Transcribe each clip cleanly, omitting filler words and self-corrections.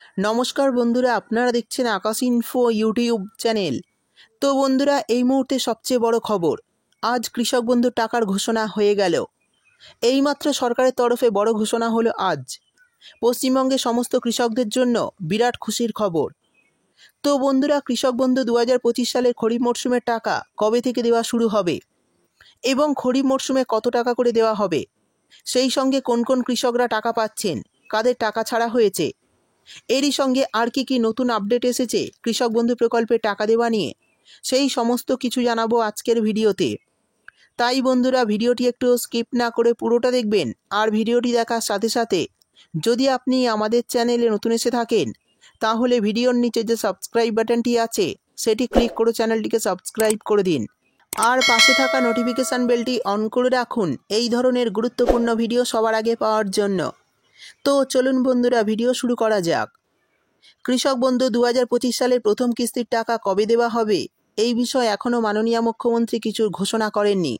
নমস্কার বন্ধুরা, আপনারা দেখছেন আকাশ ইনফো ইউটিউব চ্যানেল। তো বন্ধুরা, এই মুহূর্তে সবচেয়ে বড় খবর, আজ কৃষক বন্ধুর টাকার ঘোষণা হয়ে গেল। এইমাত্র সরকারের তরফে বড় ঘোষণা হলো আজ। পশ্চিমবঙ্গে সমস্ত কৃষকদের জন্য বিরাট খুশির খবর। তো বন্ধুরা, কৃষক বন্ধু 2025 সালের খরিফ মরশুমের টাকা কবে থেকে দেওয়া শুরু হবে এবং খরিফ মরশুমে কত টাকা করে দেওয়া হবে, সেই সঙ্গে কোন কোন কৃষকরা টাকা পাচ্ছেন, কাদের টাকা ছাড়া হয়েছে, এরই সঙ্গে আর কি নতুন আপডেট এসেছে কৃষক বন্ধু প্রকল্পে টাকা দেওয়া নিয়ে, সেই সমস্ত কিছু জানাবো আজকের ভিডিওতে। তাই বন্ধুরা, ভিডিওটি একটু স্কিপ না করে পুরোটা দেখবেন। আর ভিডিওটি দেখার সাথে সাথে যদি আপনি আমাদের চ্যানেলে নতুন এসে থাকেন, তাহলে ভিডিওর নিচে যে সাবস্ক্রাইব বাটনটি আছে সেটি ক্লিক করে চ্যানেলটিকে সাবস্ক্রাইব করে দিন। আর পাশে থাকা নোটিফিকেশান বেলটি অন করে রাখুন এই ধরনের গুরুত্বপূর্ণ ভিডিও সবার আগে পাওয়ার জন্য। তো চলুন বন্ধুরা, ভিডিও শুরু করা যাক। কৃষক বন্ধু 2025 সালের প্রথম কিস্তির টাকা কবে দেওয়া হবে, এই বিষয়ে এখনও মাননীয় মুখ্যমন্ত্রী কিছু ঘোষণা করেননি।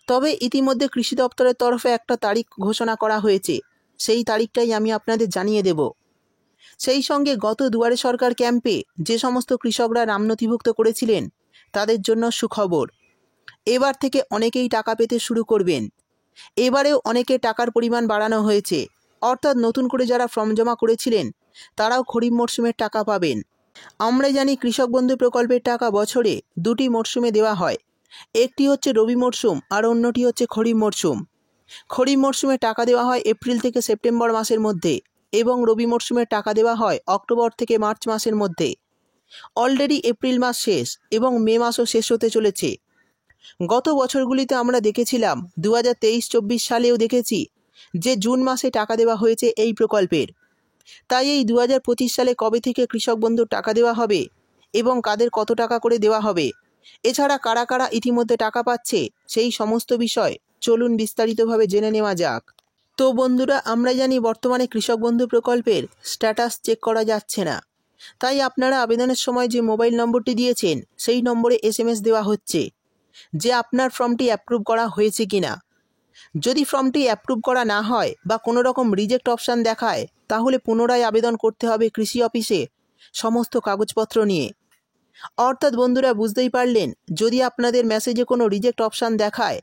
তবে ইতিমধ্যে কৃষি দপ্তরের তরফে একটা তারিখ ঘোষণা করা হয়েছে, সেই তারিখটাই আমি আপনাদের জানিয়ে দেব। সেই সঙ্গে গত দুয়ারে সরকার ক্যাম্পে যে সমস্ত কৃষকরা নাম নথিভুক্ত করেছিলেন তাদের জন্য সুখবর, এবার থেকে অনেকেই টাকা পেতে শুরু করবেন। এবারেও অনেকে টাকার পরিমাণ বাড়ানো হয়েছে, অর্থাৎ নতুন করে যারা ফর্ম জমা করেছিলেন তারাও খরিফ মরশুমের টাকা পাবেন। আমরা জানি কৃষক বন্ধু প্রকল্পের টাকা বছরে দুটি মরশুমে দেওয়া হয়, একটি হচ্ছে রবি মরশুম আর অন্যটি হচ্ছে খরিফ মরশুম। খরিফ মরশুমে টাকা দেওয়া হয় এপ্রিল থেকে সেপ্টেম্বর মাসের মধ্যে এবং রবি মরশুমের টাকা দেওয়া হয় অক্টোবর থেকে মার্চ মাসের মধ্যে। অলরেডি এপ্রিল মাস শেষ এবং মে মাসও শেষ হতে চলেছে। গত বছরগুলিতে আমরা দেখেছিলাম, 2023-24 সালেও দেখেছি যে জুন মাসে টাকা দেওয়া হয়েছে এই প্রকল্পের। তাই এই 2025 সালে কবে থেকে কৃষক বন্ধুর টাকা দেওয়া হবে এবং কাদের কত টাকা করে দেওয়া হবে, এছাড়া কারা কারা ইতিমধ্যে টাকা পাচ্ছে, সেই সমস্ত বিষয় চলুন বিস্তারিতভাবে জেনে নেওয়া যাক। তো বন্ধুরা, আমরা জানি বর্তমানে কৃষক বন্ধু প্রকল্পের স্ট্যাটাস চেক করা যাচ্ছে না। তাই আপনারা আবেদনের সময় যে মোবাইল নম্বরটি দিয়েছেন সেই নম্বরে SMS দেওয়া হচ্ছে যে আপনার ফর্মটি অ্যাপ্রুভ করা হয়েছে কিনা। যদি ফর্মটি অ্যাপ্রুভ করা না হয় বা কোনো রকম রিজেক্ট অপশান দেখায়, তাহলে পুনরায় আবেদন করতে হবে কৃষি অফিসে সমস্ত কাগজপত্র নিয়ে। অর্থাৎ বন্ধুরা, বুঝতেই পারলেন, যদি আপনাদের মেসেজে কোনো রিজেক্ট অপশান দেখায়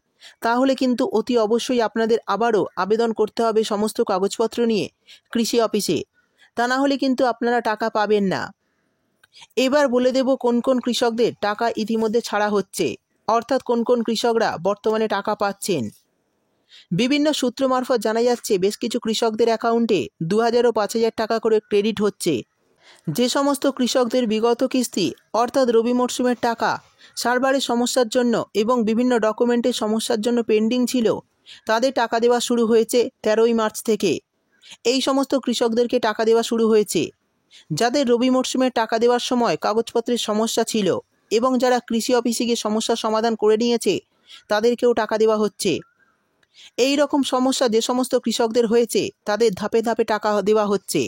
তাহলে কিন্তু অতি অবশ্যই আপনাদের আবারও আবেদন করতে হবে সমস্ত কাগজপত্র নিয়ে কৃষি অফিসে, তা না হলে কিন্তু আপনারা টাকা পাবেন না। এবার বলে দেব কোন কোন কৃষকদের টাকা ইতিমধ্যে ছাড়া হচ্ছে, অর্থাৎ কোন কোন কৃষকরা বর্তমানে টাকা পাচ্ছেন। বিভিন্ন সূত্র মারফত জানা যাচ্ছে বেশ কিছু কৃষকদের অ্যাকাউন্টে 2000 ও 5000 টাকা করে ক্রেডিট হচ্ছে। যে সমস্ত কৃষকদের বিগত কিস্তি অর্থাৎ রবি মরশুমের টাকা সার্ভারের সমস্যার জন্য এবং বিভিন্ন ডকুমেন্টের সমস্যার জন্য পেন্ডিং ছিল, তাদের টাকা দেওয়া শুরু হয়েছে 13ই মার্চ থেকে। এই সমস্ত কৃষকদেরকে টাকা দেওয়া শুরু হয়েছে যাদের রবি মরশুমের টাকা দেওয়ার সময় কাগজপত্রের সমস্যা ছিল এবং যারা কৃষি অফিসে গিয়ে সমস্যার সমাধান করে নিয়েছে তাদেরকেও টাকা দেওয়া হচ্ছে। এই রকম সমস্যা যে সমস্ত কৃষকদের হয়েছে তাদের ধাপে ধাপে টাকা দেওয়া হচ্ছে।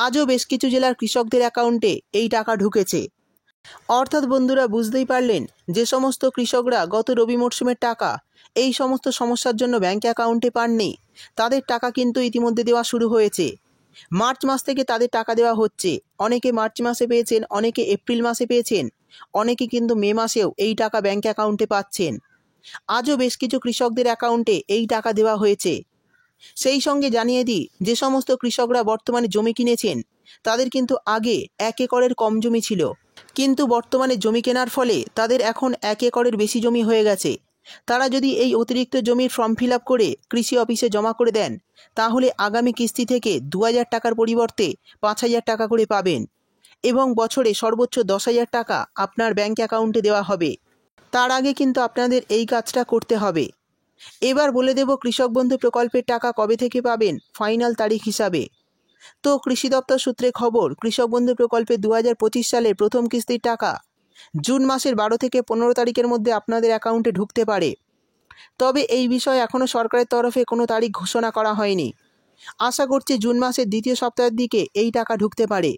আজও বেশ কিছু জেলার কৃষকদের অ্যাকাউন্টে এই টাকা ঢুকেছে। অর্থাৎ বন্ধুরা, বুঝতেই পারলেন, যে সমস্ত কৃষকরা গত রবি মরশুমের টাকা এই সমস্ত সমস্যার জন্য ব্যাঙ্ক অ্যাকাউন্টে পাননি, তাদের টাকা কিন্তু ইতিমধ্যে দেওয়া শুরু হয়েছে। মার্চ মাস থেকে তাদের টাকা দেওয়া হচ্ছে। অনেকে মার্চ মাসে পেয়েছেন, অনেকে এপ্রিল মাসে পেয়েছেন, অনেকে কিন্তু মে মাসেও এই টাকা ব্যাঙ্ক অ্যাকাউন্টে পাচ্ছেন। আজও বেশ কিছু কৃষকদের অ্যাকাউন্টে এই টাকা দেওয়া হয়েছে। সেই সঙ্গে জানিয়ে দিই, যে সমস্ত কৃষকরা বর্তমানে জমি কিনেছেন তাদের কিন্তু আগে 1 একরের কম জমি ছিল, কিন্তু বর্তমানে জমি কেনার ফলে তাদের এখন 1 একরের বেশি জমি হয়ে গেছে। তারা যদি এই অতিরিক্ত জমির ফর্ম ফিল আপ করে কৃষি অফিসে জমা করে দেন, তাহলে আগামী কিস্তি থেকে 2000 টাকার পরিবর্তে 5000 টাকা করে পাবেন এবং বছরে সর্বোচ্চ 10,000 টাকা আপনার ব্যাঙ্ক অ্যাকাউন্টে দেওয়া হবে। তার আগে কিন্তু আপনাদের এই কাজটা করতে হবে। এবার বলে দেব কৃষক বন্ধু প্রকল্পের টাকা কবে থেকে পাবেন ফাইনাল তারিখ হিসাবে। তো কৃষি দপ্তর সূত্রে খবর, কৃষক বন্ধু প্রকল্পে 2025 সালের প্রথম কিস্তির টাকা জুন মাসের 12 থেকে 15 তারিখের মধ্যে আপনাদের অ্যাকাউন্টে ঢুকতে পারে। তবে এই বিষয়ে এখনও সরকারের তরফে কোনো তারিখ ঘোষণা করা হয়নি। আশা করছি জুন মাসের দ্বিতীয় সপ্তাহের দিকে এই টাকা ঢুকতে পারে।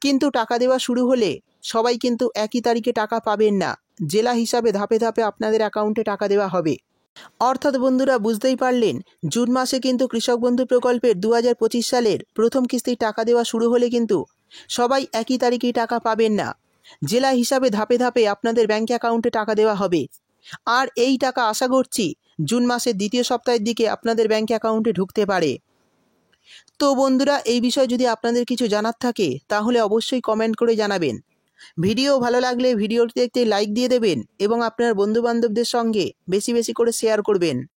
কিন্তু টাকা দেওয়া শুরু হলে সবাই কিন্তু একই তারিখে টাকা পাবেন না, জেলা হিসাবে ধাপে ধাপে আপনাদের অ্যাকাউন্টে টাকা দেওয়া হবে। অর্থাৎ বন্ধুরা বুঝতেই পারলেন, জুন মাসে কিন্তু কৃষক বন্ধু প্রকল্পের 2025 সালের প্রথম কিস্তির টাকা দেওয়া শুরু হলে কিন্তু সবাই একই তারিখেই টাকা পাবেন না। জেলা হিসাবে ধাপে ধাপে আপনাদের ব্যাঙ্ক অ্যাকাউন্টে টাকা দেওয়া হবে। আর এই টাকা আশা করছি জুন মাসের দ্বিতীয় সপ্তাহের দিকে আপনাদের ব্যাঙ্ক অ্যাকাউন্টে ঢুকতে পারে। তো বন্ধুরা, এই বিষয়ে যদি আপনাদের কিছু জানার থাকে তাহলে অবশ্যই কমেন্ট করে জানাবেন। ভিডিও ভালো লাগলে ভিডিওটি দেখতে লাইক দিয়ে দেবেন এবং আপনার বন্ধুবান্ধবদের সঙ্গে বেশি বেশি করে শেয়ার করবেন।